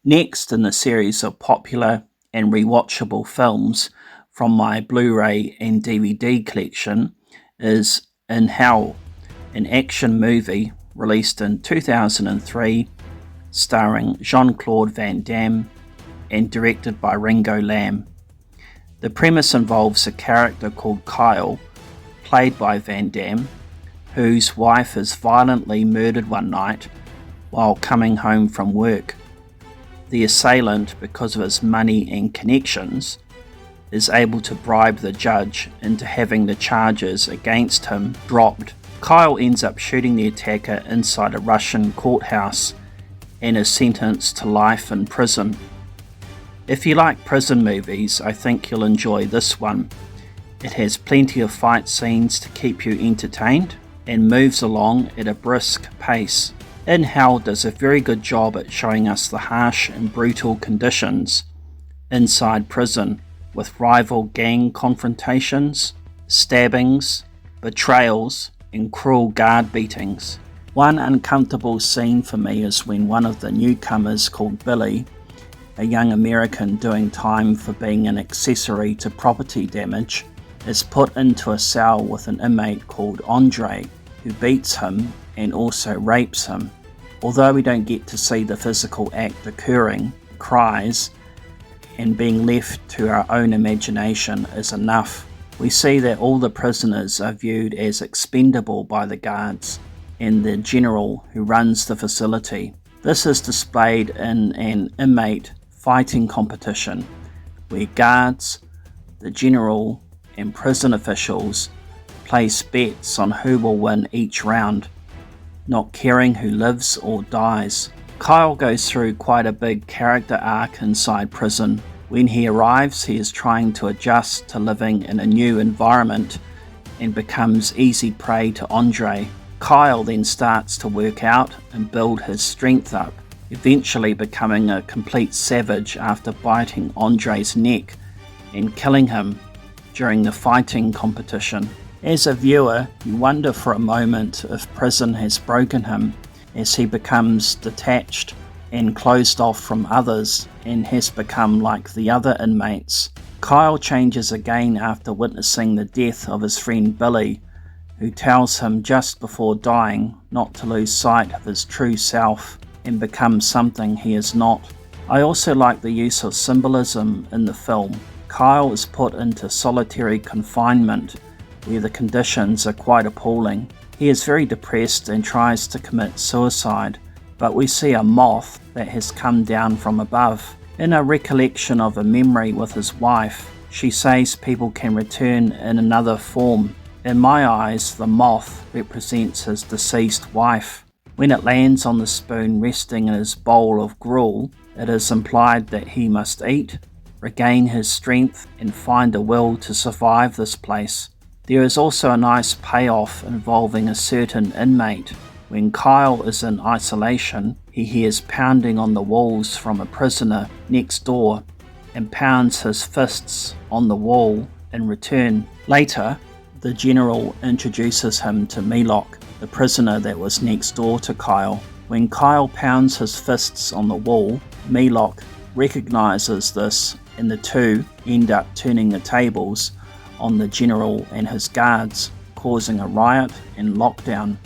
Next in the series of popular and rewatchable films from my Blu-ray and DVD collection is In Hell, an action movie released in 2003 starring Jean-Claude Van Damme and directed by Ringo Lam. The premise involves a character called Kyle, played by Van Damme, whose wife is violently murdered one night while coming home from work. The assailant, because of his money and connections, is able to bribe the judge into having the charges against him dropped. Kyle ends up shooting the attacker inside a Russian courthouse and is sentenced to life in prison. If you like prison movies, I think you'll enjoy this one. It has plenty of fight scenes to keep you entertained and moves along at a brisk pace. In Hell does a very good job at showing us the harsh and brutal conditions inside prison, with rival gang confrontations, stabbings, betrayals, and cruel guard beatings. One uncomfortable scene for me is when one of the newcomers, called Billy, a young American doing time for being an accessory to property damage, is put into a cell with an inmate called Andre, who beats him and also rapes him. Although we don't get to see the physical act occurring, cries and being left to our own imagination is enough. We see that all the prisoners are viewed as expendable by the guards and the general who runs the facility. This is displayed in an inmate fighting competition where guards, the general and prison officials place bets on who will win each round, not caring who lives or dies. Kyle goes through quite a big character arc inside prison. When he arrives, he is trying to adjust to living in a new environment and becomes easy prey to Andre. Kyle then starts to work out and build his strength up, eventually becoming a complete savage after biting Andre's neck and killing him during the fighting competition. As a viewer, you wonder for a moment if prison has broken him, as he becomes detached and closed off from others and has become like the other inmates. Kyle changes again after witnessing the death of his friend Billy, who tells him just before dying not to lose sight of his true self and become something he is not. I also like the use of symbolism in the film. Kyle is put into solitary confinement where the conditions are quite appalling. He is very depressed and tries to commit suicide, but we see a moth that has come down from above. In a recollection of a memory with his wife, she says people can return in another form. In my eyes, the moth represents his deceased wife. When it lands on the spoon resting in his bowl of gruel, it is implied that he must eat, regain his strength, and find a will to survive this place. There is also a nice payoff involving a certain inmate. When Kyle is in isolation, he hears pounding on the walls from a prisoner next door and pounds his fists on the wall in return. Later, the general introduces him to Milok, the prisoner that was next door to Kyle. When Kyle pounds his fists on the wall, Milok recognizes this and the two end up turning the tables on the general and his guards, causing a riot and lockdown.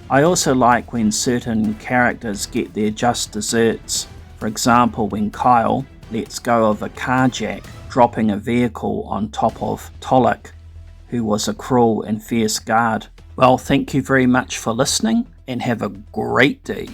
I also like when certain characters get their just desserts. For example, when Kyle lets go of a carjack, dropping a vehicle on top of Tolek, who was a cruel and fierce guard. Well, thank you very much for listening and have a great day.